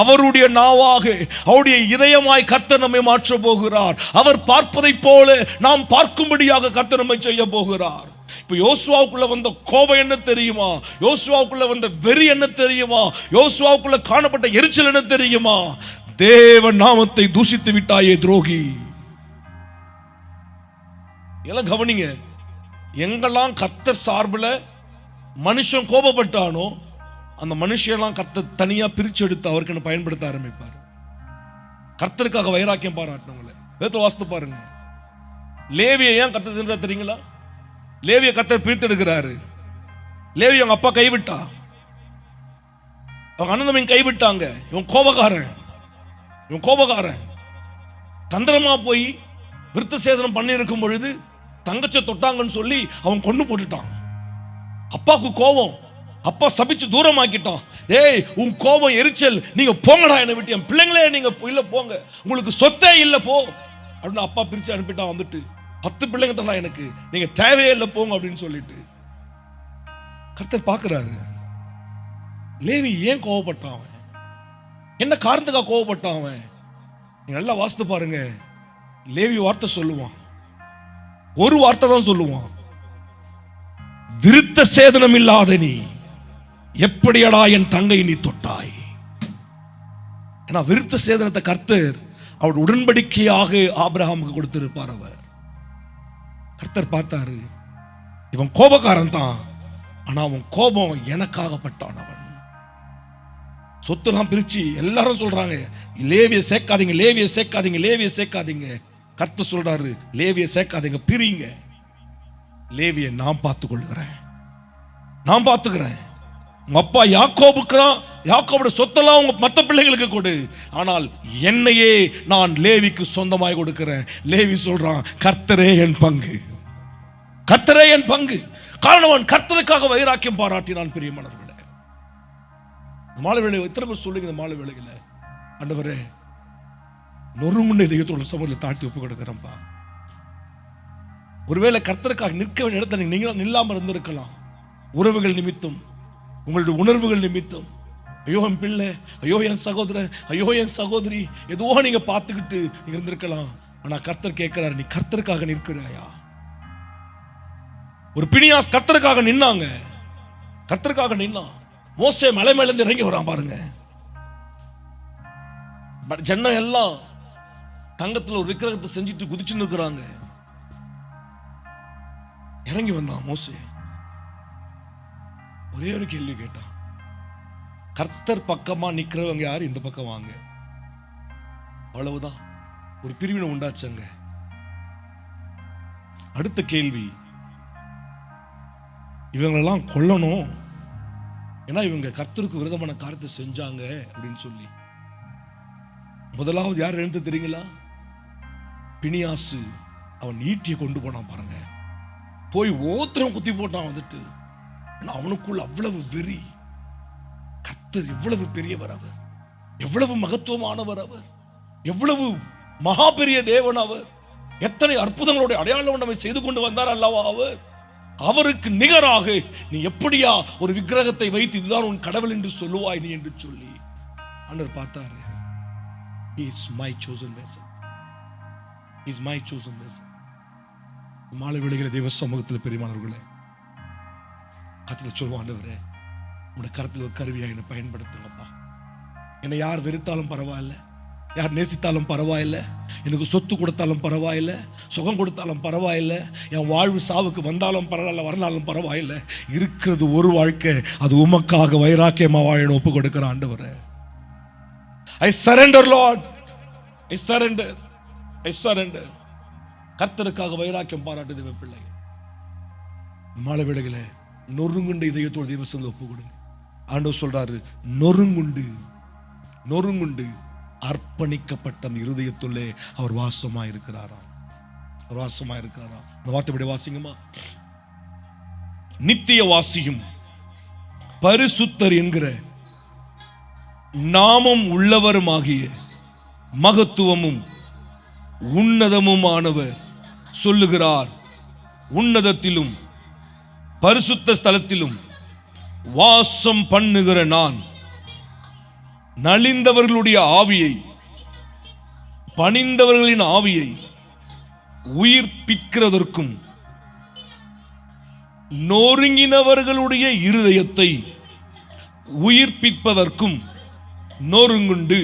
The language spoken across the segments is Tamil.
அவருடைய நாவாக அவருடைய இதயமாய் கர்த்தர் நம்மை மாற்ற போகிறார். அவர் பார்ப்பதை போல நாம் பார்க்கும்படியாக கர்த்தர் நம்மை செய்ய போகிறார். இப்ப யோசுவாவுக்குள்ள வந்த கோபம் என்ன தெரியுமா? யோசுவாவுக்குள்ள வந்த வெறி என்ன தெரியுமா? யோசுவாவுக்குள்ள காணப்பட்ட எரிச்சல் என்ன தெரியுமா? தேவ நாமத்தை தூஷித்து விட்டாயே துரோகி. எல்லாம் கவனிங்க. எங்கெல்லாம் கர்த்தர் சார்பில் மனுஷன் கோபப்பட்டானோ அந்த மனுஷெல்லாம் கர்த்தர் தனியா பிரிச்சு எடுத்து அவருக்கு பயன்படுத்த ஆரம்பிப்பார். கர்த்தருக்காக வைராக்கியம் பாராட்டினவங்கள வேதத்தை வாசித்து பாருங்க. லேவியை ஏன் கர்த்தர் தெரிஞ்சா தெரியுங்களா? லேவியை கர்த்தர் பிரித்து எடுக்கிறாரு. லேவி அவங்க அப்பா கைவிட்டா, அவங்க அண்ணன் தம்பி கைவிட்டாங்க. இவன் கோபக்காரன் தந்திரமா போய் விருத்த சேதனம் பண்ணி இருக்கும் பொழுது தங்கச்ச தொட்டாங்கன்னு சொல்லி அவன் கொண்டு போட்டுட்டான். அப்பாவுக்கு கோபம், அப்பா சபிச்சு தூரமாக்கிட்டான். ஏய், உன் கோபம் எரிச்சல், நீங்க போங்கடா என்னை விட்டு, என் பிள்ளைங்களே நீங்க இல்ல போங்க, உங்களுக்கு சொத்தே இல்ல போ அப்படின்னு அப்பா பிரிச்சு அனுப்பிட்டான். வந்துட்டு 10 பிள்ளைங்க தானா எனக்கு, நீங்க தேவையே இல்லை போங்க அப்படின்னு சொல்லிட்டு கர்த்தர் பார்க்கிறாரு. லேவி ஏன் கோவப்பட்டான்? அவன் என்ன காரணத்துக்காக கோவப்பட்டான்? அவன் நீங்க நல்லா வாசித்து பாருங்க. லேவி வார்த்தை சொல்லுவான், ஒரு வார்த்தை தான் சொல்லுவான். விருத்த சேதனம் இல்லாத நீ எப்படியடா என் தங்கை நீ தொட்டாய்? ஏன்னா விருத்த சேதனத்தை கர்த்தர் அவர் உடன்படிக்கையாக ஆபிரகாமுக்கு கொடுத்திருப்பார். அவர் கர்த்தர் பார்த்தாரு, இவன் கோபக்காரன் தான், ஆனா அவன் கோபம் எனக்காகப்பட்டான். அவன் சொத்துலாம் பிரிச்சு எல்லாரும் சொல்றாங்க லேவியை சேர்க்காதீங்க, லேவியை சேர்க்காதீங்க, லேவியை சேர்க்காதீங்க. கர்த்தர் சொல்றாரு, லேவியை சேர்க்காதீங்க, பிரிங்க. லேவியை நான் பார்த்துக்கொள்கிறேன், நான் பார்த்துக்கிறேன். உங்க அப்பா யாக்கோபுக்குறான், யாக்கோபோட சொத்தெல்லாம் உங்க மற்ற பிள்ளைகளுக்கு கொடு, ஆனால் என்னையே நான் லேவிக்கு சொந்தமாய் கொடுக்கிறேன். லேவி சொல்றான், கர்த்தரே என் பங்கு, கர்த்தரே என் பங்கு. காரணம் அவன் கர்த்தருக்காக வைராக்கியம் பாராட்டினான். பிரியமானவர்களே, மாலை வேளை எத்தனை பேர் சொல்லுங்க, இந்த மாலை வேளையில ஆண்டவரே நொறுங்குண்ட இதயத்தோட சமூகத்தில் தாட்டி ஒப்பு கொடுக்கிறேன்ப்பா. ஒருவேளை கர்த்தருக்காக நிற்க வேண்டிய இடத்துல நீங்க நில்லாம இருந்திருக்கலாம். உறவுகள் நிமித்தம், உங்களுடைய உணர்வுகள் நிமித்தம், ஐயோ என் பிள்ளை, ஐயோ என் சகோதரன், ஐயோ என் சகோதரி, எதுவோ நீங்க பார்த்துக்கிட்டு நீங்க இருந்திருக்கலாம். ஆனா கர்த்தர் கேட்கிறாரு, நீ கர்த்தருக்காக நிற்கிறாயா? ஒரு பினியாஸ் கர்த்தருக்காக நின்னாங்க, கர்த்தருக்காக நின்னான். மோசே மலை மேல இருந்து இறங்கி வரான் பாருங்க. ஜனம் எல்லாம் தங்கத்துல ஒரு விக்கிரகத்தை செஞ்சுட்டு குதிச்சுன்னு இருக்கிறாங்க. இறங்கி வந்தான் மோசே, ஒரே ஒரு கேள்வி கேட்டான், கர்த்தர் பக்கமா நிக்கிறவங்க யாரு, இந்த பக்கம் வாங்க. அவ்வளவுதான், ஒரு பிரிவினை உண்டாச்சுங்க. அடுத்த கேள்வி, இவங்களெல்லாம் கொல்லணும், ஏன்னா இவங்க கர்த்தருக்கு விரோதமான காரியத்தை செஞ்சாங்க அப்படின்னு சொல்லி. முதலாவது யார் எழுந்து தெரியுங்களா? பினியாசு. அவன் ஈட்டியை கொண்டு போனான் பாருங்க, போய் ஓத்திரம் குத்தி போட்டான். வந்துட்டு அவனுக்குள்ள அவ்வளவு வெறி. கர்த்தர் எவ்வளவு பெரியவர், அவர் எவ்வளவு மகத்துவமானவர், அவர் எவ்வளவு மகா பெரிய தேவன், அவர் எத்தனை அற்புதங்களுடைய அடையாளம் நம்மை செய்து கொண்டு வந்தார் அல்லவா அவர். அவருக்கு நிகராக நீ எப்படியா ஒரு விக்கிரகத்தை வைத்து இதுதான் உன் கடவுள் என்று சொல்லுவாய் நீ என்று சொல்லி ஆண்டவர் பார்த்தாரு. He is my chosen vessel. He is my chosen vessel. மாலை வேளையிலே தேவ சமூகத்தில் பெரியமானவர்களே, கர்த்தர் சொல்லுவான், ஆண்டவரே உங்களுடைய கரத்தில் ஒரு கருவியா என்னை பயன்படுத்துங்கப்பா. என்னை யார் வெறுத்தாலும் பரவாயில்ல, யார் நேசித்தாலும் பரவாயில்லை, எனக்கு சொத்து கொடுத்தாலும் பரவாயில்லை, சுகம் கொடுத்தாலும் பரவாயில்லை, என் வாழ்வு சாவுக்கு வந்தாலும் பரவாயில்ல, வரனாலும் பரவாயில்லை, இருக்கிறது ஒரு வாழ்க்கை, அது உமக்காக வைராக்கியமா வாழ ஒப்பு கொடுக்கிற ஆண்டவரே. I surrender Lord, I surrender, I surrender. கர்த்தருக்காக வைராக்கியம் பாராட்டுது பிள்ளை. மாலை வேளையிலே நொறுங்குண்ட இதயத்தோடு தேவசத்தில் ஒப்பு கொடுங்க. ஆண்டவர் சொல்றாரு, நொறுங்குண்டு நொறுங்குண்டு அர்ப்பணிக்கப்பட்ட அந்த இருதயத்துள்ளே அவர் வாசமா இருக்கிறாரா, அவர் வாசமா இருக்கிறாரா. அந்த வார்த்தைப்படி வாசிங்கம்மா. நித்திய வாசியும் பரிசுத்தர் என்கிற நாமம் உள்ளவருமாகிய மகத்துவமும் உன்னதமுமானவர் சொல்லுகிறார், உன்னதத்திலும் பரிசுத்த ஸ்தலத்திலும் வாசம் பண்ணுகிற நான் நலிந்தவர்களுடைய ஆவியை, பணிந்தவர்களின் ஆவியை உயிர்ப்பிக்கிறதற்கும் நொறுங்கினவர்களுடைய இருதயத்தை உயிர்ப்பிப்பதற்கும் நொறுங்குண்டு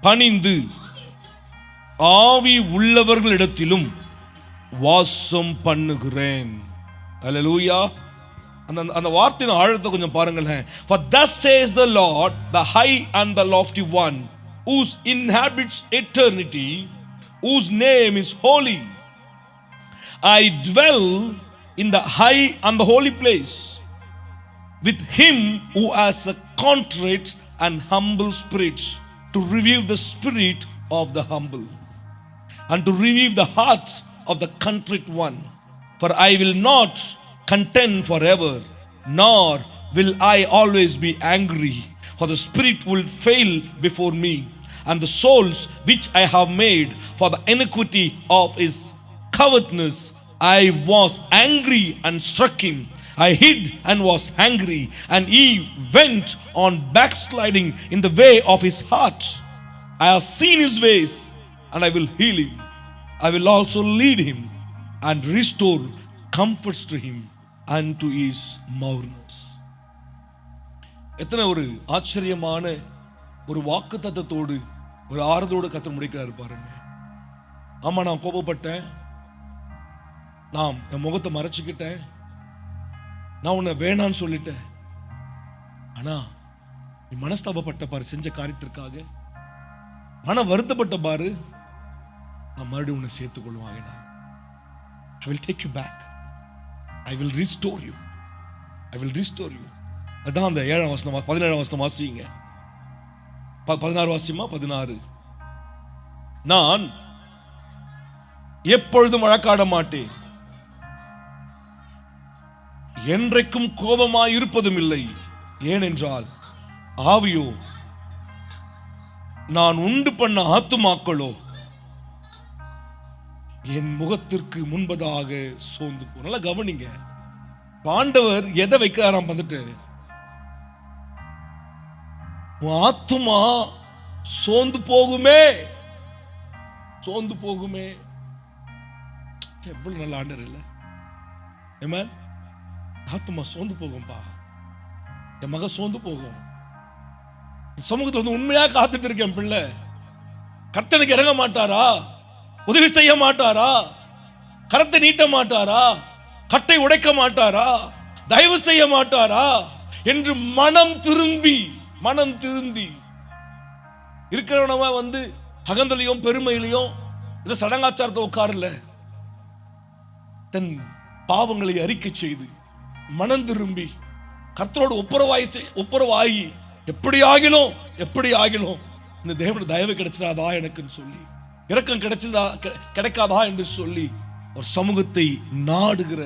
பணிந்து ஆவி உள்ளவர்களிடத்திலும் வாசம் பண்ணுகிறேன். அல்லேலூயா. அந்த வார்த்தையின் ஆழத்தை கொஞ்சம் பாருங்களேன். For thus says the Lord, the high and the lofty one, whose inhabits eternity, whose name is holy. I dwell in the high and the holy place with him who has a contrite and humble spirit, to revive the spirit of the humble and to revive the heart of the contrite one. For I will not contend forever, nor will I always be angry, for the spirit will fail before me, and the souls which I have made for the iniquity of his covetousness. I was angry and struck him. I hid and was angry, and he went on backsliding in the way of his heart. I have seen his ways, and I will heal him. I will also lead him and restore comforts to him and to his mourners. எத்தனை ஒரு ஆச்சரியமான ஒரு வாக்குத்தத்தத்தோடு ஒரு ஆறுதலோடு கர்த்தர் முடிக்கிறார் பாருங்க. ஆமா, நான் கோபப்பட்டேன், நான் என் முகத்தை மறைச்சுக்கிட்டேன், நான் உன்னை வேணான்னு சொல்லிட்டேன். ஆனா நீ மனஸ்தாபப்பட்ட பாரு, செஞ்ச காரியத்திற்காக மன வருத்தப்பட்ட பாரு, நான் மறுபடியும் உன்னை சேர்த்துக் கொள்வாங்க. I will take you back. I will restore you. I will restore you. அதான் அந்த 7ஆம் வசனம் 17ஆம் வசனம் வாசிங்க. 16 வாசிமா 16. நான் எப்பொழுதும் வழக்காட மாட்டேன், என்றைக்கும் கோபமாய் இருப்பதும் இல்லை. ஏனென்றால் ஆவியோ நான் உண்டு பண்ண ஆத்துமாக்களோ என் முகத்திற்கு முன்பதாக சோர்ந்து போ. நல்லா கவனிங்க, ஆண்டவர் எதை வைக்கிறாராம் வந்துட்டு, ஆத்துமா சோர்ந்து போகுமே, சோர்ந்து போகுமே. எவ்வளவு நல்ல ஆண்டவர் இல்ல? ஆமென். ஆத்துமா சோர்ந்து போகும்பா, என் மக சோர்ந்து போகும். சமூகத்தில் வந்து உண்மையா காத்துட்டு இருக்கேன் பிள்ளை, கர்த்தனுக்கு இறங்க மாட்டாரா? உதவி செய்ய மாட்டாரா? கரத்தை நீட்ட மாட்டாரா? கட்டை உடைக்க மாட்டாரா? தயவு செய்ய மாட்டாரா என்று மனம் திருந்தி இருக்கிறவனவ வந்து அகந்தலையும் பெருமையிலையும் இந்த சடங்காச்சாரத்தை உட்காரல, தன் பாவங்களை அறிக்கை செய்து மனம் திரும்பி கர்த்தரோடு ஒப்புரவாகி எப்படி ஆகிலும் இந்த தேவனுடைய தயவு கிடைச்சிடாதா எனக்குன்னு சொல்லி, இரக்கம் கிடைக்காதா என்று சொல்லி ஒரு சமூகத்தை நாடுகிற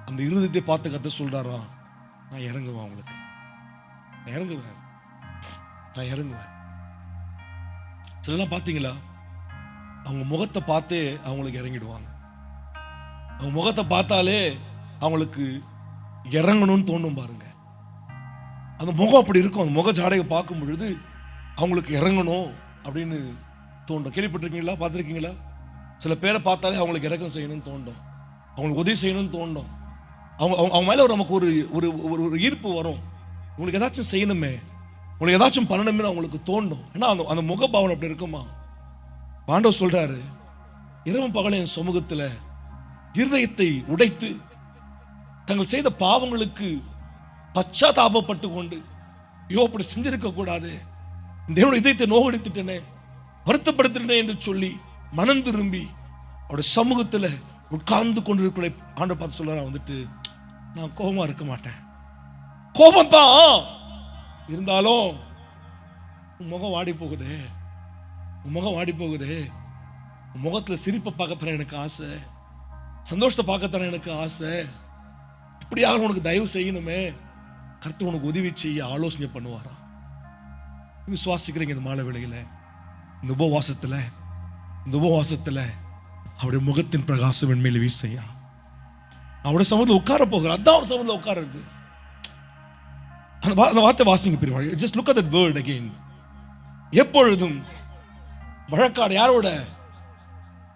அந்த இருதயத்தை பார்த்து கர்த்தர் சொல்றாரா, நான் இறங்குவேன், உங்களுக்கு நான் இறங்குவேன். சிலலாம் பார்த்தீங்களா, அவங்க முகத்தை பார்த்தே அவங்களுக்கு இறங்கிடுவாங்க. அவங்க முகத்தை பார்த்தாலே அவங்களுக்கு இறங்கணும்னு தோணும் பாருங்க. அந்த முகம் அப்படி இருக்கும். அந்த முக ஜாடையை பார்க்கும் பொழுது அவங்களுக்கு இறங்கணும் அப்படின்னு தோண்டும். கேள்விப்பட்டிருக்கீங்களா? பார்த்துருக்கீங்களா? சில பேரை பார்த்தாலே அவங்களுக்கு இறக்கம் செய்யணும்னு தோண்டும், அவங்களுக்கு உதவி செய்யணும்னு தோண்டும். அவங்க மேலே நமக்கு ஒரு ஒரு ஈர்ப்பு வரும். உங்களுக்கு ஏதாச்சும் செய்யணுமே, உங்களுக்கு ஏதாச்சும் பண்ணணுமே அவங்களுக்கு தோண்டும். ஏன்னா அந்த முகபாவனை அப்படி இருக்குமா. ஆண்டவர் சொல்றாரு, இரவும் பகலும் என் சமூகத்தில் இருதயத்தை உடைத்து தங்கள் செய்த பாவங்களுக்கு பச்சாதாபப்பட்டு கொண்டு, ஐயோ அப்படி செஞ்சிருக்க கூடாது, தேவனுடைய இதயத்தை நோகடித்துட்டேனே, வருத்தப்படுத்தினேன் என்று சொல்லி மனம் திரும்பி அவருடைய சமூகத்தில் உட்கார்ந்து கொண்டிருக்கிற ஆண்டவர் பார்த்து சொல்றாரு வந்துட்டு, நான் கோபமா இருக்க மாட்டேன், கோபம் தான் இருந்தாலும் உன் முகம் வாடி போகுதே, உன் முகத்துல சிரிப்பை பார்க்கத்தானே எனக்கு ஆசை, சந்தோஷத்தை பார்க்கத்தானே எனக்கு ஆசை, இப்படியாக உனக்கு தயவு செய்யணுமே, கர்த்தர் உனக்கு உதவி செய்ய ஆலோசனை பண்ணுவாரா? விசுவாசிக்கிறீங்க இந்த மாலை வேளையில, இந்த உபவாசத்துல அவருடைய முகத்தின் பிரகாசம் என்மேல வீசையா, அவருடைய சமூகத்தில் உட்கார போகிறார். அதான் அவர் சமூகத்தில் உட்காருது. அந்த வார்த்தை வாசிங்க பெரியமா. Just look at that word again. எப்பொழுதும் வழக்காடு. யாரோட?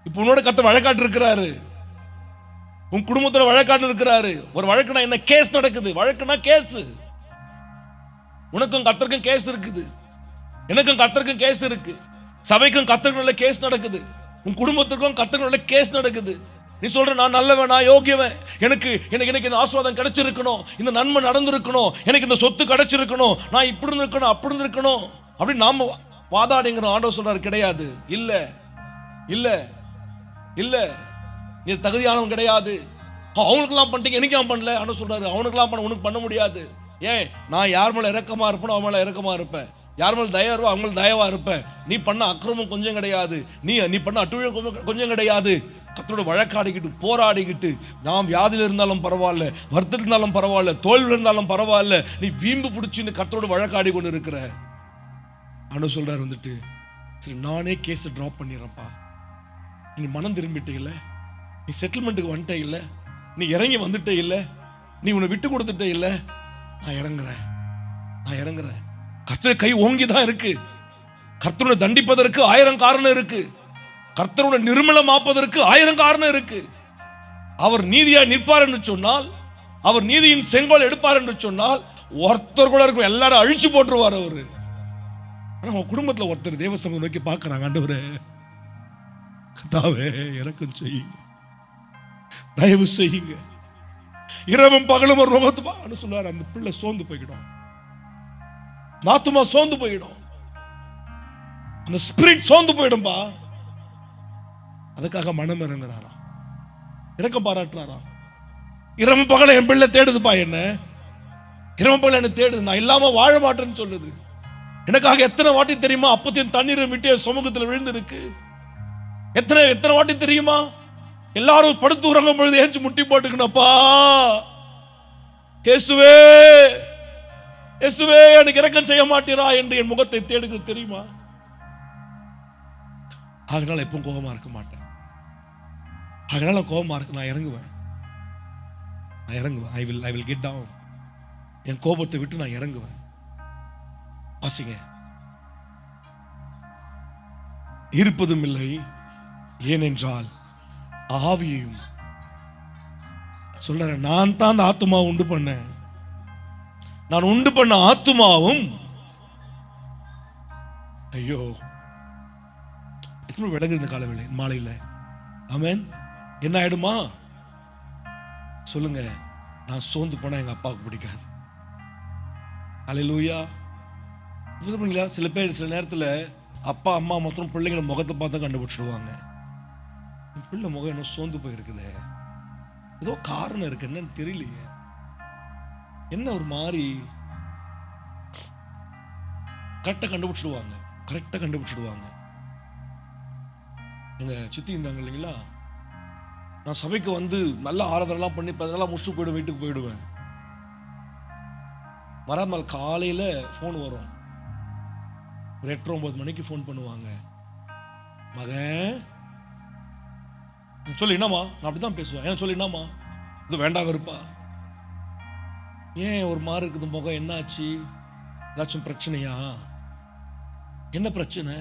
இப்ப உன்னோட கர்த்தர் வழக்காட்டு இருக்கிறாரு. உன் குடும்பத்துல வழக்காட்டு இருக்கிறாரு. ஒரு வழக்குனா என்ன? கேஸ் நடக்குது. வழக்குனா கேஸ். உனக்கும் கர்த்தருக்கும் கேஸ் இருக்குது, எனக்கும் கர்த்தருக்கும் கேஸ் இருக்கு, சபைக்கும் கர்த்தருக்கும் கேஸ் நடக்குது, உன் குடும்பத்துக்கும் கர்த்தருக்கும் கேஸ் நடக்குது. நீ சொல்ற நான் நல்லவன், நான் யோகியவன், எனக்கு எனக்கு இந்த ஆசீர்வாதம் கிடைச்சிருக்கணும், இந்த நன்மை நடந்திருக்கணும், எனக்கு இந்த சொத்து கிடைச்சிருக்கணும், நான் இப்படி இருக்கணும் அப்படி இருக்கணும் அப்படி நாம வாதாடிங்கிற. ஆண்டவர் சொல்றாரு கிடையாது. இல்ல இல்ல இல்ல, நீ தகுதியானவன் கிடையாது. அவனுக்கெல்லாம் பண்ணிட்டீங்க, எனக்கு ஏன் பண்ணல? ஆண்டவர் சொல்றாரு அவனுக்கெல்லாம் பண்ண உனக்கு பண்ண முடியாது. ஏன்? நான் யார் மேல இரக்கமா இருப்பேனோ அவன் மேல இரக்கமா இருப்பேன், யார் மேல தயவா இருப்போ அவங்க தயவா இருப்பேன். நீ பண்ண அக்கிரமம் கொஞ்சம் கிடையாது, நீ பண்ண அட்டுழியம் கொஞ்சம் கிடையாது. கர்த்தரோட வழக்காடிக்கிட்டு போராடிக்கிட்டு, நாம் வியாதியில் இருந்தாலும் பரவாயில்ல, வருத்தத்தில் இருந்தாலும் பரவாயில்ல, தோல்வியில் இருந்தாலும் பரவாயில்ல, நீ வீம்பு பிடிச்சின்னு கர்த்தரோட வழக்காடி கொண்டு இருக்கிற. ஆண்டவர் சொல்றாரு வந்துட்டு, சரி நானே கேஸை ட்ராப் பண்ணிடுறப்பா, நீ மனம் திரும்பிட்டே இல்லை, நீ செட்டில்மெண்ட்டுக்கு வந்துட்டே இல்லை, நீ இறங்கி வந்துட்டே இல்லை, நீ உன்னை விட்டு கொடுத்துட்டே இல்லை, நான் இறங்குறேன். கர்த்தர் கை ஓங்கி தான் இருக்கு. கர்த்தரை தண்டிப்பதற்கு 1000 காரணம் இருக்கு, கர்த்தரோட நிர்மலமாப்பதற்கு 1000 காரணம் இருக்கு. அவர் நீதியா நிற்பார் என்று சொன்னால், அவர் நீதியின் செங்கோல் எடுப்பார் என்று சொன்னால், ஒருத்தர் கூட இருக்கும், எல்லாரும் அழிச்சு போட்டுருவார் அவரு. ஆனா அவன் குடும்பத்துல ஒருத்தர் தேவசமயம் நோக்கி பார்க்கறாங்க, ஆண்டவரே கர்த்தாவே இறக்கம் செய்யுங்க, தயவு செய்யுங்க, இரவும் பகலும் ஒரு முகத்துப்பான்னு சொல்லுவார். அந்த பிள்ளை சோர்ந்து போய்கிடும், நாத்துமா சோர்ந்து போயிடும், அந்த ஸ்பிரிட் சோர்ந்து போயிடும்பா. அதுக்காக மனம் இறங்குறாரா, இரக்கம் பாராட்டுறாரா. இரவு பகல என் பிள்ளை தேடுதுப்பா, என்ன இரவு பகல என்ன தேடுது, நான் இல்லாம வாழ மாட்டேன்னு சொல்லுது. எனக்காக எத்தனை வாட்டி தெரியுமா அப்பத்தின் தண்ணீரை விட்டு சமூகத்தில் விழுந்து இருக்கு. எத்தனை வாட்டி தெரியுமா எல்லாரும் படுத்து உறங்கும் பொழுது ஏஞ்சி முட்டி போட்டுக்கணும்ப்பா, இயேசுவே இயேசுவே எனக்கு இரக்கம் செய்ய மாட்டீரா என்று என் முகத்தை தேடுகிறது தெரியுமா. அதனால எப்பவும் கோபமா இருக்க மாட்டேன், அதனால கோபமா இருக்கு, நான் இறங்குவேன். I will get down. என் கோபத்தை விட்டு நான் இறங்குவேன். வாசிங்க. இருப்பதும் இல்லை, ஏனென்றால் ஆவியையும் சொல்ற, நான் தான் அந்த ஆத்துமாவை உண்டு பண்ணேன், நான் உண்டு பண்ண ஆத்துமாவும். ஐயோ எத்தனை விளங்குது இந்த காலவேளை மாலையில். ஆமென். என்ன ஆயிடுமா சொல்லுங்க, நான் சோர்ந்து போனா எங்க அப்பாவுக்கு பிடிக்காது. அல்லேலூயா. சில பேர் சில நேரத்தில் அப்பா அம்மா மொத்தம் பிள்ளைங்களை முகத்தை பார்த்து கண்டுபிடிச்சிடுவாங்க. பிள்ளை முகம் என்ன சோர்ந்து போயிருக்குது, ஏதோ காரணம் இருக்கு, என்னன்னு தெரியலையே, என்ன ஒரு மாதிரி கரெக்டா கண்டுபிடிச்சிடுவாங்க. எங்க சித்தி இருந்தாங்க இல்லைங்களா, நான் சபைக்கு வந்து நல்ல ஆராதனைலாம் பண்ணி அதெல்லாம் முடிச்சுட்டு போயிடுவேன், வீட்டுக்கு போயிடுவேன். மறுநாள் காலையில ஃபோன் வரும், ஒரு 8-9 மணிக்கு ஃபோன் பண்ணுவாங்க. மகன் சொல்லி என்னம்மா, நான் அப்படிதான் பேசுவேன். ஏன் சொல்லி என்னம்மா, இது வேண்டாம் இருப்பா, ஏன் ஒரு மாதிரி இருக்குது முகம், என்னாச்சு, ஏதாச்சும் பிரச்சனையா, என்ன பிரச்சனை?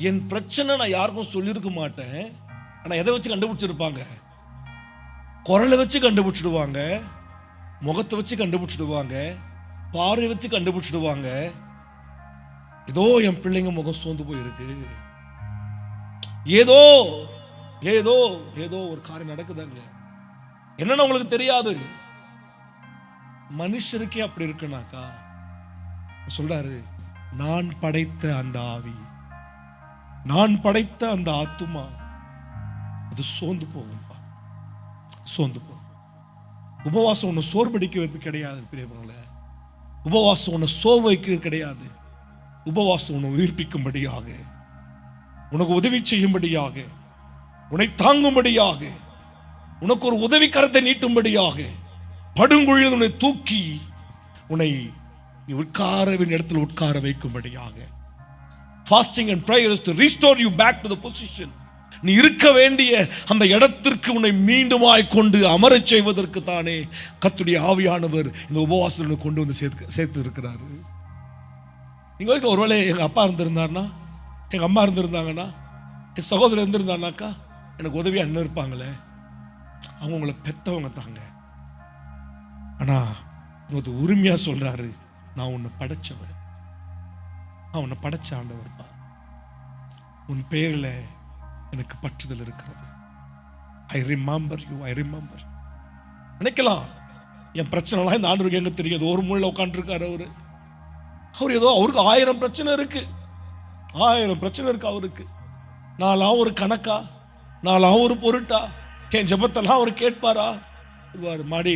என் பிரச்சனை நான் யாருக்கும் சொல்லியிருக்க மாட்டேன். ஆனா எதை வச்சு கண்டுபிடிச்சிருப்பாங்க? குரலை வச்சு கண்டுபிடிச்சிடுவாங்க, முகத்தை வச்சு கண்டுபிடிச்சிடுவாங்க, பார்வை வச்சு கண்டுபிடிச்சிடுவாங்க. ஏதோ என் பிள்ளைங்க முகம் சோர்ந்து போயிருக்கு, ஏதோ ஏதோ ஏதோ ஒரு காரியம் நடக்குதாங்க. என்னன்னு உங்களுக்கு தெரியாது. மனுஷருக்கே அப்படி இருக்குனாக்கா சொல்றாரு, நான் படைத்த அந்த ஆவி, நான் படைத்த அந்த ஆத்துமா அது சோர்ந்து போகும்பா, சோர்ந்து போகும். உபவாசம் ஒன்று சோர்வடிக்கிறது கிடையாது பிரியவர்களே, உபவாசம் ஒன்று சோர்வு வைக்கிறது கிடையாது. உபவாசம் உன்னை உயிர்ப்பிக்கும்படியாக, உனக்கு உதவி செய்யும்படியாக, உன்னை தாங்கும்படியாக, உனக்கு ஒரு உதவி கரத்தை நீட்டும்படியாக, படுங்குழியில் உன்னை தூக்கி உன்னை உட்காரவின் இடத்தில் உட்கார வைக்கும்படியாக. Fasting and prayer is to restore you back to the position. நீ இருக்க வேண்டிய அந்த இடத்திற்கு உன்னை மீண்டுமாய் கொண்டு அமரச் செய்வதற்கு தானே கர்த்தருடைய ஆவியானவர் இந்த உபவாசத்தை கொண்டு வந்து சேர்த்து இருக்கிறாரு. நீங்கள் வீட்டில் ஒருவேளை எங்கள் அப்பா இருந்திருந்தாருன்னா, எங்கள் அம்மா இருந்திருந்தாங்கன்னா, என் சகோதரர் இருந்திருந்தாருனாக்கா எனக்கு உதவியாக அண்ணன் இருப்பாங்களே. அவங்க உங்களை பெற்றவங்க தாங்க. ஆனால் உங்களுக்கு உரிமையாக சொல்கிறாரு, நான் உன்னை படைச்சவன், நான் உன்னை படைச்ச ஆண்டவர் தான். உன் பேரில் எனக்கு பற்றுதல் இருக்கிறது. I remember you, I remember. நினைக்கலாம் என் பிரச்சனைலாம் இந்த ஆண்டவருக்கு எங்க தெரியும், ஒரு மூலையில் உட்காந்துருக்காரு அவர் ஏதோ அவருக்கு 1000 பிரச்சனை இருக்கு, 1000 பிரச்சனை இருக்கு அவருக்கு. நான்லாம் ஒரு கணக்கா, நான்லாம் ஒரு பொருட்டா? என் ஜெபத்தெல்லாம் அவர் கேட்பாரா? மாடி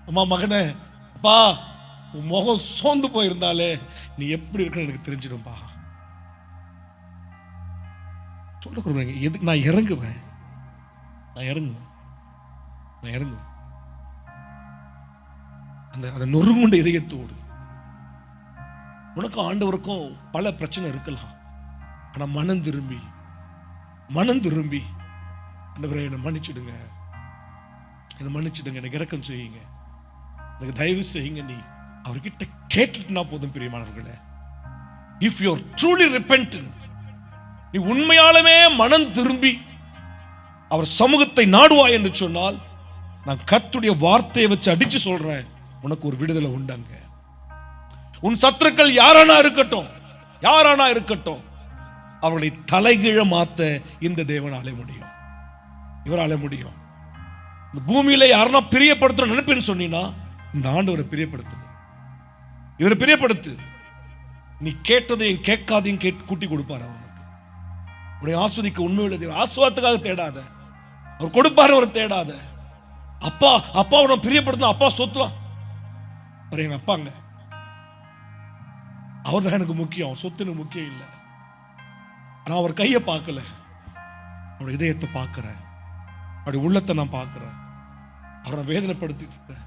அம்மா மகனே, அப்பா உன் முகம் சோர்ந்து போயிருந்தாலே நீ எப்படி இருக்குன்னு எனக்கு தெரிஞ்சிடும்பா. சொல்ல எதுக்கு நான் இறங்குவேன், நான் இறங்குவேன் அந்த நொறுங்குண்ட இதயத்தோடு. உனக்கும் ஆண்டவருக்கும் பல பிரச்சனை இருக்கலாம். ஆனா மனம் திரும்பி ஆண்டவரே என்னை மன்னிச்சிடுங்க, எனக்கு இரக்கம் செய்யுங்க, எனக்கு தயவு செய்யுங்க, நீ அவர்கிட்ட கேட்டுட்டுனா போதும். பிரியமானவர்களே, இஃப் யூ ஆர் ட்ரூலி ரிபென்டன்ட், நீ உண்மையாலுமே மனம் திரும்பி அவர் சமூகத்தை நாடுவாய் என்று சொன்னால், நான் கர்த்தருடைய வார்த்தையை வச்சு அடிச்சு சொல்றேன், உனக்கு ஒரு விடுதலை உண்டாங்க. உன் சத்துருக்கள் யாரானா இருக்கட்டும், அவர்களை தலைகீழ மாத்த இந்த தேவனாலே முடியும், இவராலே முடியும். இந்த பூமியில யாரனா பிரியப்படுத்த நினைப்பேன்னு சொன்னீங்கன்னா, இந்த ஆண்டவரை பிரியப்படுத்து, இவரை பிரியப்படுத்து. நீ கேட்டதையும் கேட்காதையும் கூட்டி கொடுப்பாரு அவனுக்கு. உன்னை ஆஸ்வதிக்க உண்மையுள்ள தேவன். ஆஸ்வாதத்துக்காக தேடாத, அவர் கொடுப்பாரு, அவர் தேடாத. அப்பா அவனை பிரியப்படுத்த, அப்பா சொத்துலாம் எங்க அப்பாங்க, அவர் தான் எனக்கு முக்கியம், சொத்து எனக்கு முக்கியம் இல்லை. ஆனா அவர் கையை பார்க்கல, அவருடைய இதயத்தை பார்க்கிறேன், அவருடைய உள்ளத்தை நான் பார்க்கிறேன். அவரை வேதனைப்படுத்திட்டு இருக்கேன்,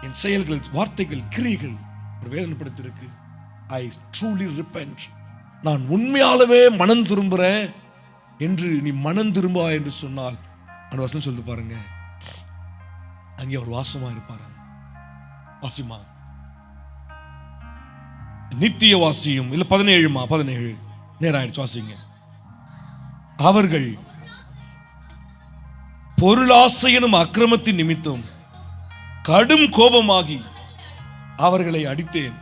என் செயல்கள், வார்த்தைகள், கிரியைகள் ஒரு வேதனைப்படுத்தி இருக்கு. ஐ ட்ரூலி ரிபென்ட், நான் உண்மையாலவே மனம் திரும்புறேன் என்று நீ மனம் திரும்பா என்று சொன்னால், அந்த வசனம் சொல்லி பாருங்க, அங்கே அவர் வாசமா இருப்பாரு. வாசிமா நித்திய வாசியும் இல்ல 17 நேரம் ஆயிடுச்சு, வாசிங்க. அவர்கள் பொருளாசையனும் அக்கிரமத்தின் நிமித்தம் கடும் கோபமாகி அவர்களை அடித்தேன்.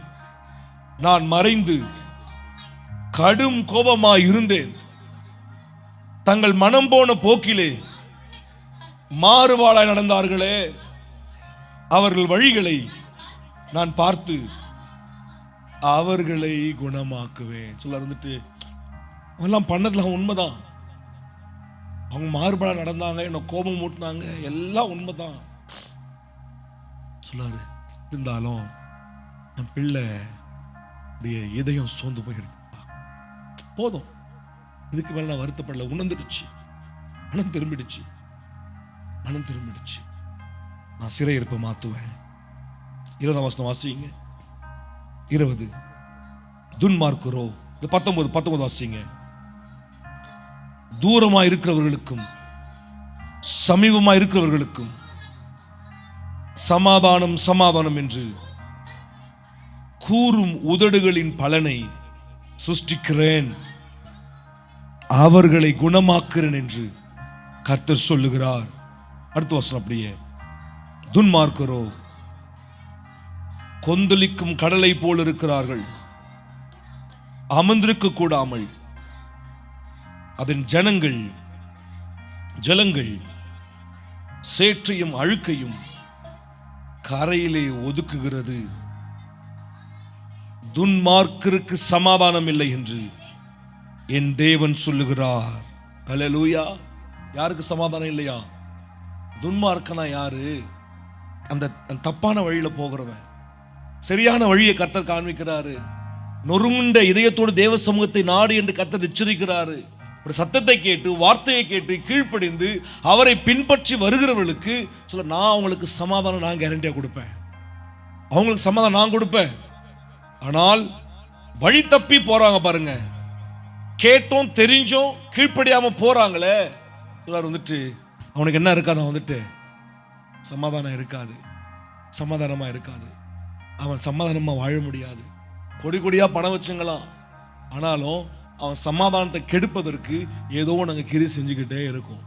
நான் மறைந்து கடும் கோபமாய் இருந்தேன். தங்கள் மனம் போன போக்கிலே மாறுபாடாய் நடந்தார்களே, அவர்கள் வழிகளை நான் பார்த்து அவர்களை குணமாக்குவேன். சொல்ல இருந்துட்டு எல்லாம் பண்ணதுல உண்மைதான், அவங்க மாறுபாடா நடந்தாங்க, என்ன கோபம் மூட்டினாங்க, எல்லாம் உண்மைதான் சொல்லாரு. இருந்தாலும் என் பிள்ளை இதயம் சோர்ந்து போயிருக்கு, போதும், இதுக்கு மேல நான் வருத்தப்படல, உணர்ந்துடுச்சு, மனம் திரும்பிடுச்சு, நான் சிறையிருப்பை மாத்துவேன். 20ஆம் வசனம் வாசிங்க. 20 துன்மார்க்கரோ, 19 வாசிங்க. தூரமா இருக்கிறவர்களுக்கும் சமீபமா இருக்கிறவர்களுக்கும் சமாதானம் என்று கூறும் உதடுகளின் பலனை சிருஷ்டிக்கிறேன், அவர்களை குணமாக்குறேன் என்று கர்த்தர் சொல்லுகிறார். அடுத்த வசனம் அப்படியே, துன்மார்க்கரோ கொந்தளிக்கும் கடலை போல் இருக்கிறார்கள், அமர்ந்திருக்க கூடாமல் அதன் ஜலங்கள் சேற்றையும் அழுக்கையும் கரையிலே ஒதுக்குகிறது. துன்மார்க்கருக்கு சமாதானம் இல்லை என்று என் தேவன் சொல்லுகிறார். அல்லேலூயா. யாருக்கு சமாதானம் இல்லையா? துன்மார்க்கனா யாரு? அந்த தப்பான வழியில போகிறவன். சரியான வழியை கர்த்தர் காண்பிக்கிறாரு. நொறுங்குண்ட இதயத்தோடு தேவ சமூகத்தை நாடு என்று கர்த்தர் எச்சரிக்கிறாரு. ஒரு சத்தத்தை கேட்டு, வார்த்தையை கேட்டு கீழ்ப்படிந்து அவரை பின்பற்றி வருகிறவர்களுக்கு சொல்ல, நான் அவங்களுக்கு சமாதானம் நான் கேரண்டியா கொடுப்பேன், அவங்களுக்கு சமாதானம் நான் கொடுப்பேன். ஆனால் வழி தப்பி போறாங்க பாருங்க, கேட்டோம் தெரிஞ்சோம் கீழ்ப்படியாம போறாங்களே, வந்துட்டு அவனுக்கு என்ன இருக்காது, வந்துட்டு சமாதானம் இருக்காது, சமாதானமா இருக்காது, அவன் சமாதானமா வாழ முடியாது. கொடி கொடியா பணம் வச்சுங்களாம், ஆனாலும் அவன் சமாதானத்தை கெடுப்பதற்கு ஏதோ நாங்கள் கிரி செஞ்சுக்கிட்டே இருக்கும்.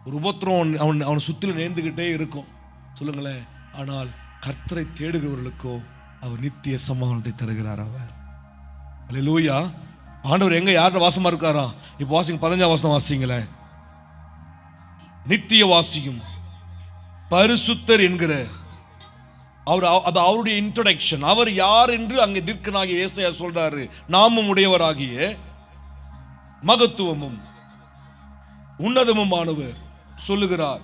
ஒரு உபத்திரம் அவன் சுத்தில நேர்ந்துகிட்டே இருக்கும். சொல்லுங்களேன். ஆனால் கர்த்தரை தேடுகிறவர்களுக்கோ அவர் நித்திய சமாதானத்தை தருகிறார். அவர் அல்லேலூயா. ஆண்டவர் எங்க யார்கிட்ட வாசமா இருக்காரா? இப்போ வாசிங்க 15ஆம் வசனம் வாசிங்களேன். நித்திய வாசியும் பரிசுத்தர் என்கிற அவர், அது அவருடைய இன்ட்ரோடக்ஷன். அவர் யார் என்று அங்கே தீர்க்கனாகிய ஏசாயா சொல்றாரு. நாமும் உடையவராகிய மகத்துவமும் உன்னதமுமானவர் சொல்லுகிறார்.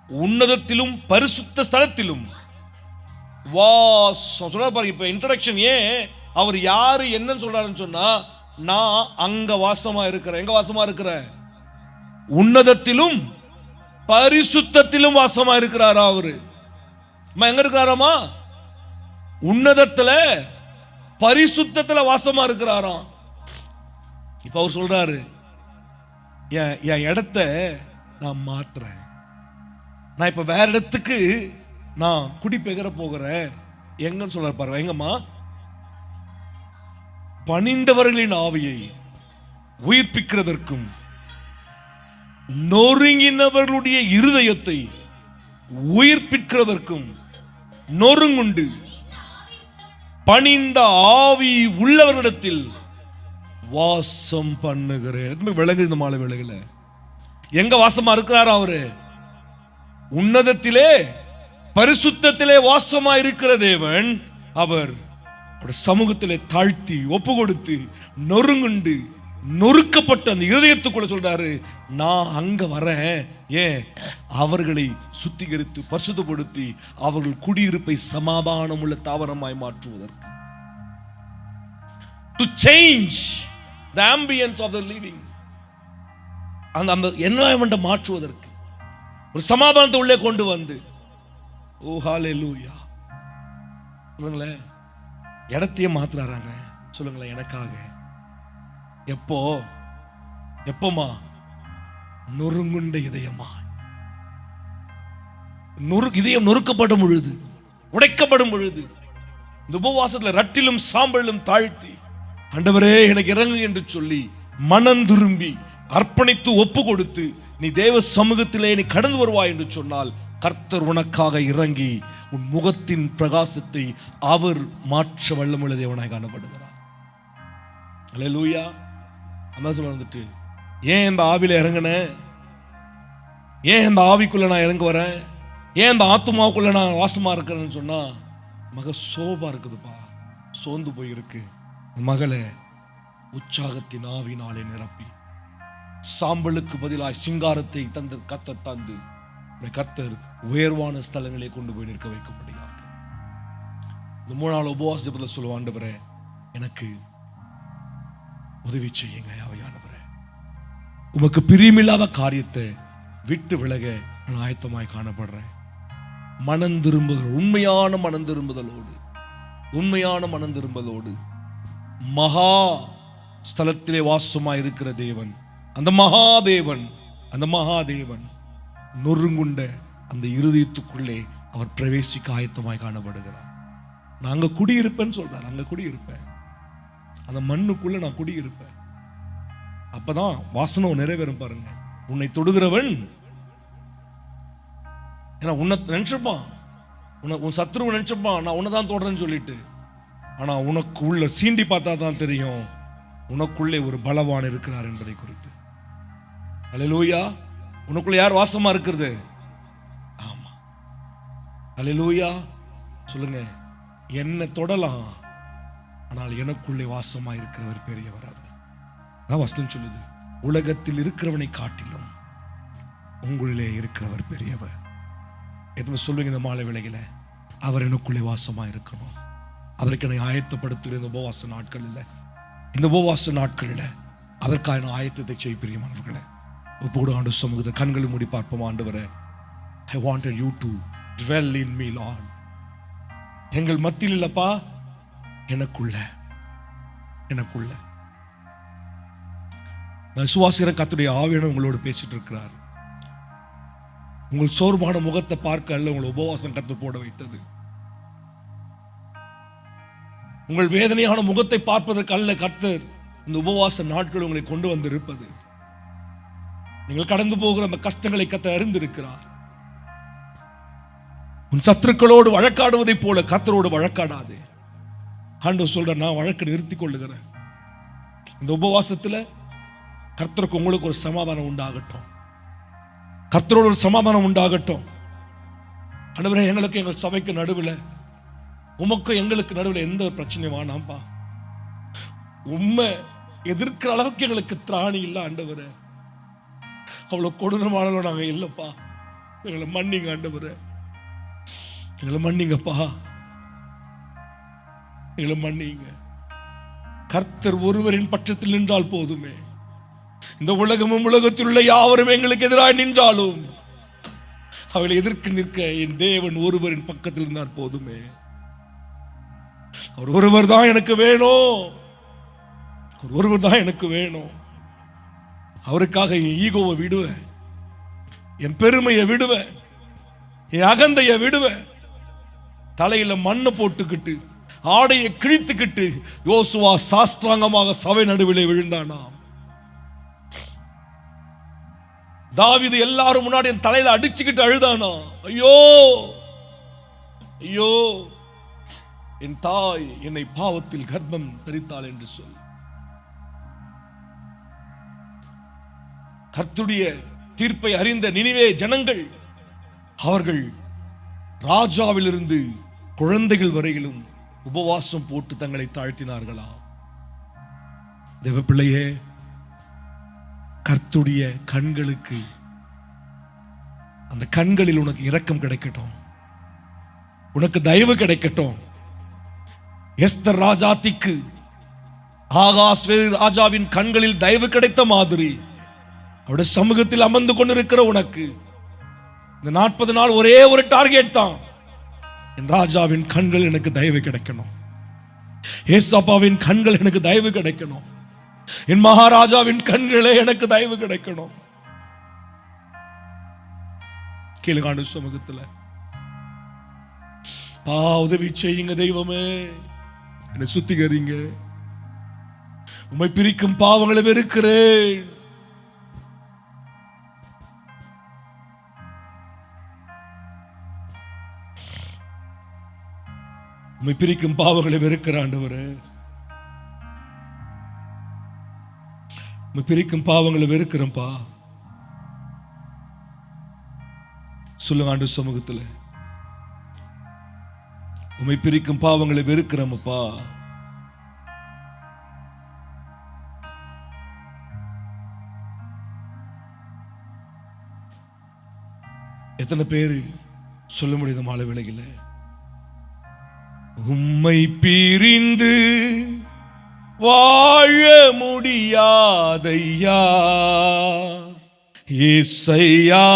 உன்னதத்திலும் பரிசுத்த ஸ்தலத்திலும் வாசம் சொல்ற பாருங்க. இப்ப இன்ட்ரோடக்ஷன். ஏன் அவர் யாரு என்னன்னு சொல்றாருன்னு சொன்னா, நான் அங்க வாசமா இருக்கிறேன். எங்க வாசமா இருக்கிறேன்? உன்னதத்திலும் பரிசுத்தத்திலும் வாசமா இருக்கிறாரா அவரு. எங்க இருக்கிறாராமா? உன்னதத்துல பரிசுத்தத்துல வாசமா இருக்கிறாராம். இப்ப அவர் சொல்றாரு, என் இடத்த நான் மாத்துறேன். நான் இப்ப வேற இடத்துக்கு நான் குடிபெயர போகிறேன். எங்கன்னு சொல்றாரு பாருங்க. எங்கம்மா? பணிந்தவர்களின் ஆவியை உயிர்ப்பிக்கிறதற்கும் நொறுங்கினவர்களுடைய இருதயத்தை உயிர்ப்பிக்கிறதற்கும் நொறுங்குண்டு பணிந்த ஆவி உள்ளவர்களிடத்தில் வாசம் பண்ணுகிறேன். விலகு. இந்த மாலை விலகுல எங்க வாசமா இருக்கிறார் அவரு? உன்னதத்திலே பரிசுத்தத்திலே வாசமா இருக்கிற தேவன் அவர் சமூகத்திலே தாழ்த்தி ஒப்பு கொடுத்து நொறுங்குண்டு நொறுக்கப்பட்ட அந்த இருதயத்துக்குள்ள சொல்றாரு, நான் அங்க வரேன். ஏன்? அவர்களை சுத்திகரித்து பரிசுத்தப்படுத்தி அவர்கள் குடியிருப்பை சமாதானம் உள்ள தாவரமாய் மாற்றுவதற்கு. To change the ambience of the living. அந்த என்வாயன்மெண்ட்டை மாற்றுவதற்கு, ஒரு சமாதானத்தை உள்ளே கொண்டு வந்து. ஓ ஹalleluya. சொல்லுங்களேன். இடத்தையே மாத்துறாங்க. சொல்லுங்களேன். எனக்காக. எப்போமா? நொறுங்குண்ட இதயமா. இதயம் நொறுக்கப்படும் பொழுது, உடைக்கப்படும் பொழுது, இந்த உபவாசத்துல ரட்டிலும் சாம்பலிலும் தாழ்த்தி, ஆண்டவரே எனக்கு இறங்கு என்று சொல்லி மனம் திரும்பி அர்ப்பணித்து ஒப்பு கொடுத்து நீ தேவ சமூகத்திலே நீ கடந்து வருவாய் என்று சொன்னால், கர்த்தர் உனக்காக இறங்கி உன் முகத்தின் பிரகாசத்தை அவர் மாற்ற வல்லமுள்ள தேவனாய் காணப்படுகிறார். அல்லேலூயா. அதான் சொல்ல வந்துட்டு, ஏன் இந்த ஆவில இறங்கின? ஏன் இந்த ஆவிக்குள்ள நான் இறங்க வரேன்? ஏன் இந்த ஆத்மாவுக்குள்ள நான் வாசமா இருக்கிறேன்னு சொன்னா, மக சோபா இருக்குதுப்பா, சோர்ந்து போயிருக்கு. மகளே உற்சாகத்தின் ஆவினாலே நிரப்பி சாம்பலுக்கு பதிலாய் சிங்காரத்தை தந்து தந்து கர்த்தர் உயர்வான ஸ்தலங்களே கொண்டு போய் நிற்க வைக்கப்படுகிறார். இந்த 3 நாள் உபவாச ஜெபத்துல சொல்லுவான், ஆண்டவரே எனக்கு உதவி செய்யுங்க. ஆவியானவரே, உமக்கு பிரியமில்லாத காரியத்தை விட்டு விலக நான் ஆயத்தமாய் காணப்படுறேன். மனம் திரும்புதல், உண்மையான மனம் திரும்புதலோடு மகா ஸ்தலத்திலே வாசமாய் இருக்கிற தேவன், அந்த மகாதேவன் நொறுங்குண்ட அந்த இருதயத்துக்குள்ளே அவர் பிரவேசிக்க ஆயத்தமாய் காணப்படுகிறார். நான் அங்க குடியிருப்பேன்னு சொல்றார். அங்க குடியிருப்பேன், அந்த மண்ணுக்குள்ள நான் குடியிருப்பேன். அப்பதான் வாசனம் நிறைவேறும். பாருங்க, உன்னை தொடுகிறவன், ஏன்னா உன்னை நினைச்சப்பான், உன் சத்ருவை நினைச்சப்பான் நான் உன்னைதான் தொடரேன்னு சொல்லிட்டு. ஆனா உனக்கு உள்ள சீண்டி பார்த்தா தான் தெரியும் உனக்குள்ளே ஒரு பலவான் இருக்கிறார் என்பதை குறித்து. அல்லேலூயா. உனக்குள்ள யார் வாசமா இருக்கிறது? ஆமா. அல்லேலூயா. சொல்லுங்க. என்ன தொடலாம், ஆனால் எனக்குள்ளே வாசமா இருக்கிறவர் பெரியவர். அவர் வசனம் சொல்லுது, உலகத்தில் இருக்கிறவனை காட்டிலும் உங்களிலே இருக்கிறவர் பெரியவர். எதுவும் சொல்லுங்க இந்த மாலை வேளையில, அவர் எனக்குள்ளே வாசமா இருக்கணும். அதற்கு என்னை ஆயத்தப்படுத்துகிற இந்த உபவாச நாட்களில் அதற்கான ஆயத்தத்தை செய்ய பிரியமானவர்களே, ஒப்புக்கூட ஆண்டு சமூகத்தை கண்களை மூடி பார்ப்போம். ஆண்டவரே, I wanted you to dwell in me, Lord. எங்கள் மத்தியில் இல்லப்பா, எனக்குள்ள நான் சுவாசிக்கிற கர்த்தருடைய ஆவியான உங்களோடு பேசிட்டு இருக்கிறார். உங்கள் சோர்வான முகத்தை பார்க்க அல்ல உங்களை உபவாசம் கத்து போட வைத்தது. உங்கள் வேதனையான முகத்தை பார்ப்பதற்கு அல்ல கர்த்தர் இந்த உபவாச நாட்கள் உங்களை கொண்டு வந்திருப்பது. நீங்கள் கடந்து போகிற அந்த கஷ்டங்களை கர்த்தர் அறிந்திருக்கிறார். உன் சத்துருக்களோடு வழக்காடுவதை போல கர்த்தரோடு வழக்காடாதே. ஆண்டவர் சொல்ற, நான் வழக்கு நிறுத்திக் கொள்ளுகிறேன். இந்த உபவாசத்துல கர்த்தருக்கு உங்களுக்கு ஒரு சமாதானம் உண்டாகட்டும். கர்த்தரோடு ஒரு சமாதானம் உண்டாகட்டும். ஆண்டவரே, எங்களுக்கு எங்கள் சபைக்கு நடுவில் உமக்கு எங்களுக்கு நடுவில் எந்த ஒரு பிரச்சனையும் வேணாம்பா. உண்மை எதிர்க்கிற அளவுக்கு எங்களுக்கு திராணி இல்லை ஆண்டவரே. அவ்வளவு கொடூரமானவங்க நாங்க இல்லப்பா. எங்களை மன்னிங்க ஆண்டவரே, எங்களை மன்னிங்கப்பா, எங்களை மன்னிங்க. கர்த்தர் ஒருவரின் பட்சத்தில் நின்றால் போதுமே. இந்த உலகமும் உலகத்தில் உள்ள யாவரும் எங்களுக்கு எதிராக நின்றாலும் அவளை எதிர்க்க நிற்க என் தேவன் ஒருவரின் பக்கத்தில் இருந்தால் போதுமே. அவர் ஒருவர் தான் எனக்கு வேணும். அவர் ஒருவர் தான் எனக்கு வேணும். அவருக்காக என் ஈகோவை விடுவேன், என் பெருமையை விடுவேன், என் அகந்தையை விடுவேன். தலையில மண்ணை போட்டுக்கிட்டு ஆடையை கிழித்துக்கிட்டு யோசுவா சாஸ்திராங்கமாக சபை நடுவிலே விழுந்தானா. தாவீது எல்லாரும் முன்னாடி என் தலையில அடிச்சுக்கிட்டு அழுதானா. ஐயோ ஐயோ, என் தாய் என்னை பாவத்தில் கர்ப்பம் தரித்தாள் என்று சொல். கர்த்தருடைய தீர்ப்பை அறிந்த நினிவே ஜனங்கள் அவர்கள் ராஜாவிலிருந்து குழந்தைகள் வரையிலும் உபவாசம் போட்டு தங்களை தாழ்த்தினார்களா. தேவ பிள்ளையே, கர்த்தருடைய கண்களுக்கு அந்த கண்களில் உனக்கு இரக்கம் கிடைக்கட்டும், உனக்கு தயவு கிடைக்கட்டும். எஸ்தர் ராஜாத்திக்கு ஆகாஸ்வேரு ராஜாவின் கண்களில் தயவு கிடைத்த மாதிரி அவருடைய சமூகத்தில் அமர்ந்து கொண்டிருக்கிற உனக்கு இந்த 40 நாள் ஒரே ஒரு டார்கெட் தான். என் ராஜாவின் கண்கள் எனக்கு தயவு கிடைக்கணும், ஏசாப்பாவின் கண்கள் எனக்கு தயவு கிடைக்கணும், என் மகாராஜாவின் கண்களே எனக்கு தயவு கிடைக்கணும். கீழ்காண்டு சமூகத்துல உதவி செய்யுங்க தெய்வமே, என்னை சுத்திகரிங்க. உம்மை பிரிக்கும் பாவங்களை வெறுக்கிறேன். உம்மை பிரிக்கும் பாவங்களை வெறுக்கிற ஆண்டவரே, உம்மை பிரிக்கும் பாவங்களை வெறுக்கிறேன்ப்பா. சொல்லுங்க ஆண்டு சமூகத்துல, உம்மை பிரிக்கும் பாவங்களை வெறுக்கிறோமப்பா. எத்தனை பேரு சொல்ல முடியுது மாலை வேளையில, உம்மை பிரிந்து வாழ முடியாதையா ஏசையா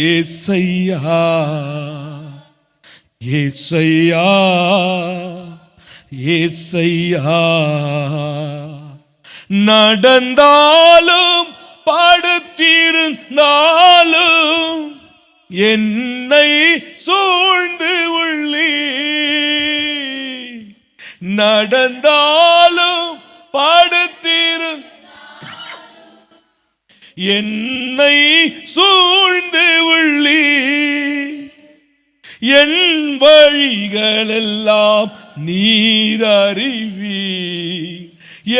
ஏசையா ஏசையா ஏசையா. நடந்தாலும் படுத்திருந்தாலும் என்னை சூழ்ந்து உள்ளி, நடந்தாலும் படுத்திருந்தாலும் என்னை சூழ்ந்து உள்ளி, என் வழிகளெல்லாம் நீர் அறிவி,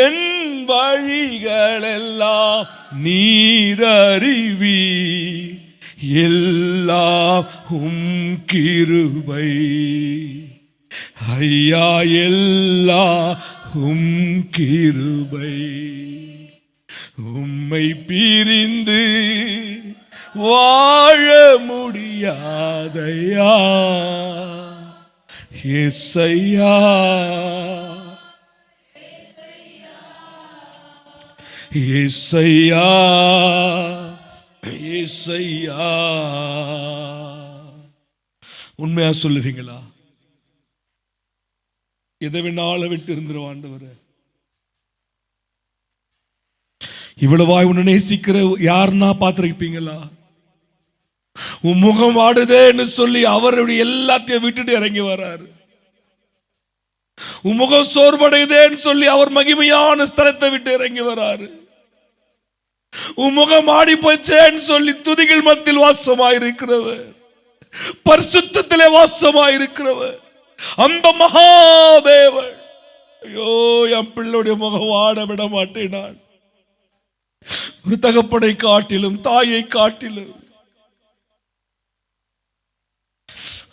என் வழிகளெல்லாம் நீர் அறிவி, எல்லாம் உம் கிருபை ஐயா, எல்லாம் உம் கிருபை. உம்மை பிரிந்து வாழ முடியாதையா ஏசையா ஏசையா ஏசையா. உண்மையா சொல்லுவீங்களா? எதை வேணாலும் விட்டு இருந்துருவாண்டவர். இவ்வளவாய் உன்னை நேசிக்கிற யாருன்னா பார்த்திருப்பீங்களா? உன் முகம் வாடுதேன்னு சொல்லி அவருடைய எல்லாத்தையும் விட்டுட்டு இறங்கி வராரு. உமுகம் சோர்வடையுதேன்னு சொல்லி அவர் மகிமையான ஸ்தலத்தை விட்டு இறங்கி வராரு. உமுகம் ஆடி போச்சேன்னு சொல்லி துதிகள் மத்தியில் வாசமாயிருக்கிறவர், பரிசுத்தத்திலே வாசமாயிருக்கிறவர் அந்த மகாதேவன். ஐயோ, என் பிள்ளையுடைய முகம் வாட விட மாட்டேன் நான். ஒரு தகப்பனை காட்டிலும் தாயை காட்டிலும்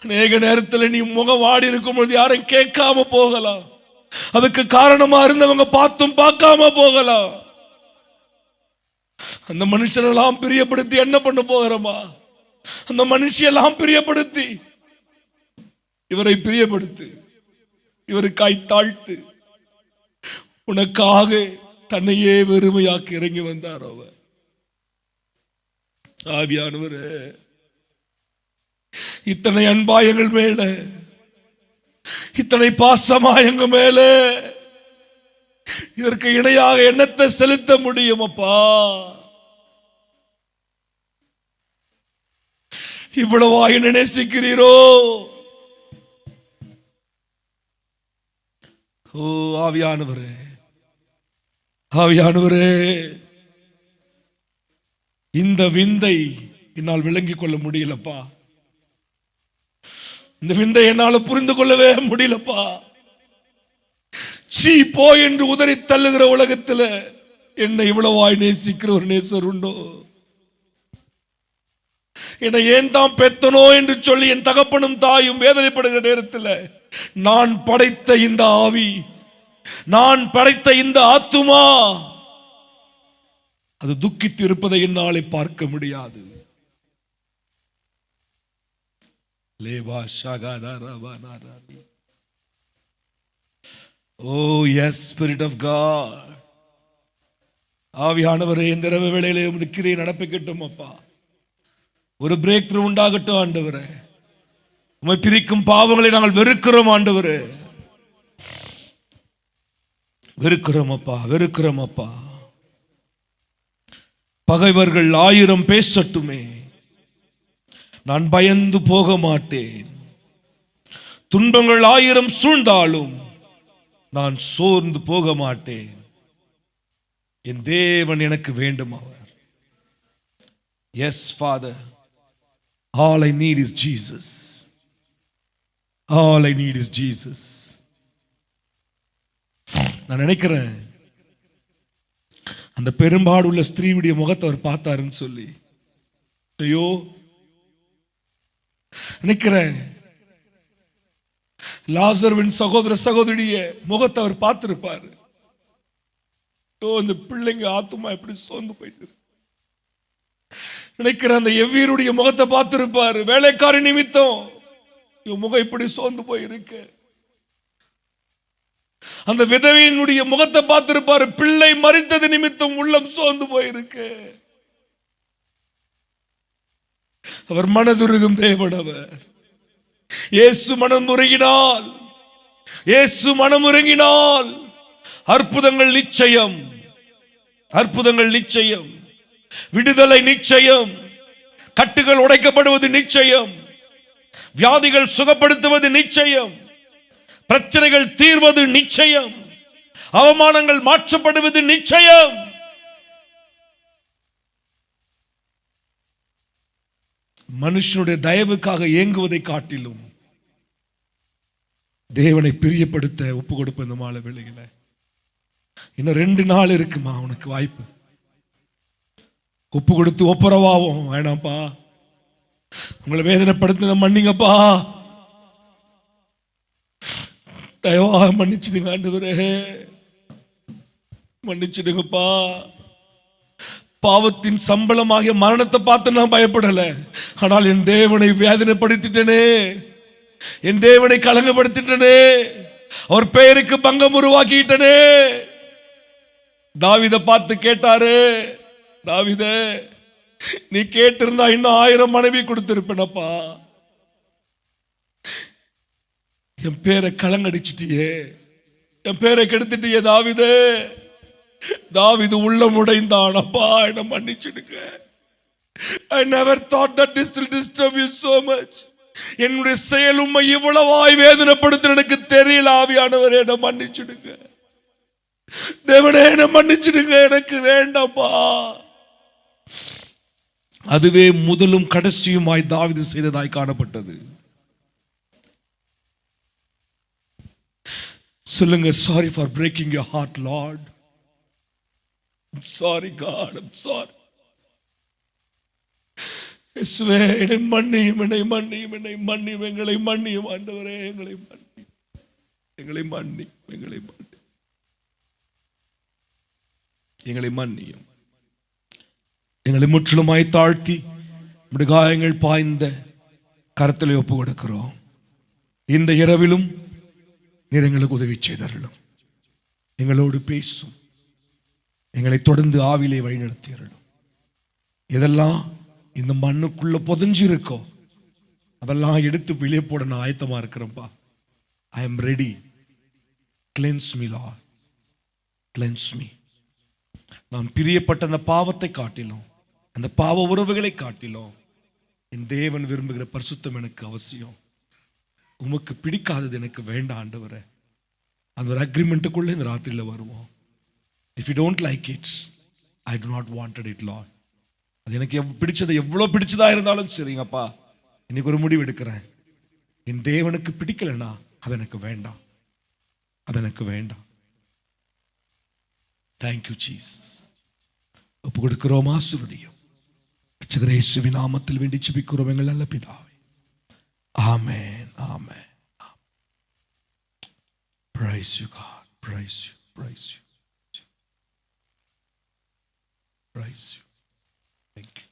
அநேக நேரத்தில் நீ முகம் வாடி இருக்கும் பொழுது யாரும் கேட்காம போகலாம். அதுக்கு காரணமா இருந்தவங்க பார்த்தும் பார்க்காம போகலாம். அந்த மனுஷனெல்லாம் பிரியப்படுத்தி என்ன பண்ண போகிறோமா? அந்த மனுஷியெல்லாம் பிரியப்படுத்தி இவரை பிரியப்படுத்து, இவருக்காய் தாழ்த்து. உனக்காக தன்னையே வெறுமையாக்கி இறங்கி வந்தார் அவர். ஆவியானவரே, இத்தனை அன்பா எங்கள் மேல, இத்தனை பாசமா எங்க மேல, இதற்கு இணையாக எண்ணத்தை செலுத்த முடியும் அப்பா? இவ்வளவா என்ன நேசிக்கிறீரோ? ஓ ஆவியானவரே, ஆவியானவரே, இந்த விந்தை என்னால் விளங்கிக் கொள்ள முடியலப்பா. இந்த விந்தை என்னால் புரிந்து கொள்ளவே முடியலப்பா. சீ போ என்று உதறி தள்ளுகிற உலகத்தில் என்னை இவ்வளவாய் நேசிக்கிற ஒரு நேசர் உண்டோ? என்னை ஏன் தான் பெத்தனோ என்று சொல்லி என் தகப்பனும் தாயும் வேதனைப்படுகிற நேரத்தில் நான் படைத்த இந்த ஆவி, நான் படைத்த இந்த ஆத்துமா அது துக்கித்து இருப்பதை என்னாலே பார்க்க முடியாது. Oh yes, Spirit of God. ஆவியானவரே, இந்த இரவு வேளையிலே உமது கிரியை நடப்பிக்கட்டும் அப்பா. ஒரு பிரேக் த்ரூ உண்டாகட்டும் ஆண்டவரே. உம்மை பிரிக்கும் பாவங்களை நாங்கள் வெறுக்கிறோம் ஆண்டவரே, வெறுக்கிறோம் அப்பா, வெறுக்கிறோம் அப்பா. பகைவர்கள் 1000 பேசட்டுமே, நான் பயந்து போக மாட்டேன். துன்பங்கள் 1000 சூழ்ந்தாலும் நான் சோர்ந்து போக மாட்டேன். என் தேவன் எனக்கு வேண்டும் அவர். Yes Father, all I need is Jesus. All I need is Jesus. நான் நினைக்கிறேன் அந்த பெரும்பாடுள்ள ஸ்திரீவுடைய முகத்தை அவர் பார்த்தாருன்னு சொல்லி. ஐயோ, நினைக்கிறேன் லாசருவின் சகோதர சகோதரிய முகத்தை அவர் பார்த்திருப்பார். அந்த பிள்ளைங்க ஆத்துமா எப்படி சோர்ந்து போயிட்டு. நினைக்கிறேன் அந்த எவ்வீருடைய முகத்தை பார்த்திருப்பார். வேலைக்காரி நிமித்தம் முகம் இப்படி சோர்ந்து போயிருக்கு. அந்த விதவையினுடைய முகத்தை பார்த்திருப்பார். பிள்ளை மரித்தது நிமித்தம் உள்ளம் சோர்ந்து போயிருக்கு. அவர் மனதுருகும் தேவன் அவர். இயேசு மனமுருகினால், இயேசு மனமுருகினால் அற்புதங்கள் நிச்சயம், அற்புதங்கள் நிச்சயம், விடுதலை நிச்சயம், கட்டுகள் உடைக்கப்படுவது நிச்சயம், வியாதிகள் சுகப்படுத்துவது நிச்சயம், பிரச்சனைகள் தீர்வது நிச்சயம், அவமானங்கள் மாற்றப்படுவது நிச்சயம். மனுஷனுடைய தயவுக்காக ஏங்குவதை காட்டிலும் தேவனை பிரியப்படுத்த ஒப்பு கொடுப்ப இந்த மாலை வேளையில இன்னும் 2 நாள் இருக்குமா உனக்கு வாய்ப்பு. ஒப்பு கொடுத்து ஒப்புரவாவும். வேணாம்ப்பா, உங்களை வேதனைப்படுத்த மன்னிங்கப்பா, தயவாக மன்னிச்சிடுங்க ஆண்டவரே, மன்னிச்சிடுங்கப்பா. பாவத்தின் சம்பளமாகிய மரணத்தை பார்த்து நான் பயப்படல. ஆனால் என் தேவனை வேதனைப்படுத்திட்டனே, என் தேவனை கலங்கப்படுத்திட்டனே, அவர் பெயருக்கு பங்கம் உருவாக்கிட்டனே. தாவீதை பார்த்து கேட்டாரு, தாவீதே, நீ கேட்டிருந்தா இன்னும் 1000 மனைவி கொடுத்திருப்பேனப்பா. என் பேரை கலங்கடிச்சிட்டியே, என் பேரை கெடுத்துட்டியே தாவீதே. தாவீது உள்ளம் உடைந்தான். அப்பா, என்ன மன்னிச்சிடுங்க. I never thought that this will disturb you so much. என்னுடைய செயல் உம்மை இவ்வளவாய் வேதனைப்படுத்த எனக்கு தெரியல. ஆவியானவரே என்னை மன்னிச்சிடுங்க, தேவனே என்னை மன்னிச்சிடுங்க, எனக்கு வேண்டாம்ப்பா. அதுவே முதலும் கடைசியுமாய் தாவீது செய்ததாய் காணப்பட்டது. சொல்லுங்க, sorry for breaking your heart Lord. I'm sorry God, I'm sorry. இயேசுவே என்னை மன்னியும், என்னை மன்னியும், என்னை மன்னியும், எங்களை மன்னியும் ஆண்டவரே, எங்களை மன்னியும், எங்களை மன்னியும், எங்களை மன்னியும், எங்களை மன்னியும். எங்களை முற்றிலுமாய் தாழ்த்தி நம்முடைய காயங்கள் பாய்ந்த கரத்திலே ஒப்பு கொடுக்கிறோம். இந்த இரவிலும் நீர் எங்களுக்கு உதவி செய்தருளும், எங்களோடு பேசும், எங்களை தொடர்ந்து ஆவிலே வழிநடத்தியருளும். எதெல்லாம் இந்த மண்ணுக்குள்ள புதைஞ்சு இருக்கோ அதெல்லாம் எடுத்து வெளியே போட நான் ஆயத்தமா இருக்கிறேன்ப்பா. I am ready. Cleanse me Lord, cleanse me. நான் பிரியப்பட்ட அந்த பாவத்தை காட்டிலும், அந்த பாவ உறவுகளை காட்டிலும் என் தேவன் விரும்புகிற பரிசுத்தம் எனக்கு அவசியம். உமக்கு பிடிக்காதது எனக்கு வேண்டாம் ஆண்டவரே. அந்த ஒரு அக்ரிமெண்ட்டுக்குள்ள இந்த ராத்திரியில் வருவோம். If you don't like it, I do not wanted it, Lord. அது எனக்கு பிடிச்சது, எவ்வளோ பிடிச்சதா இருந்தாலும் சரிங்கப்பா, இன்னைக்கு ஒரு முடிவு எடுக்கிறேன். என் தேவனுக்கு பிடிக்கலனா அது எனக்கு வேண்டாம், அது எனக்கு வேண்டாம். Thank you Jesus. ஒப்பு கொடுக்கிறோம், ஆசீர்வதியும். ரட்சகர் இயேசுவின் நாமத்தில் வேண்டி ஜெபிக்கிறோம் எங்கள் நல்ல பிதாவே. ஆமென், ஆமென். Praise you God, praise you, praise you, praise you. Thank you.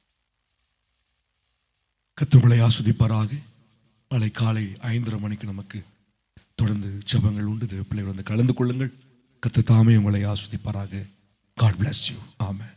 கர்த்தர் உங்களை ஆசீர்வதிப்பாராக. நாளை காலை 5:30 மணிக்கு நமக்கு தொடர்ந்து ஜெபங்கள் உண்டு. தேவ பிள்ளைகள் வந்து கலந்து கொள்ளுங்கள். கர்த்தர் தாமே உங்களை ஆசீர்வதிப்பாராக. God bless you. Amen.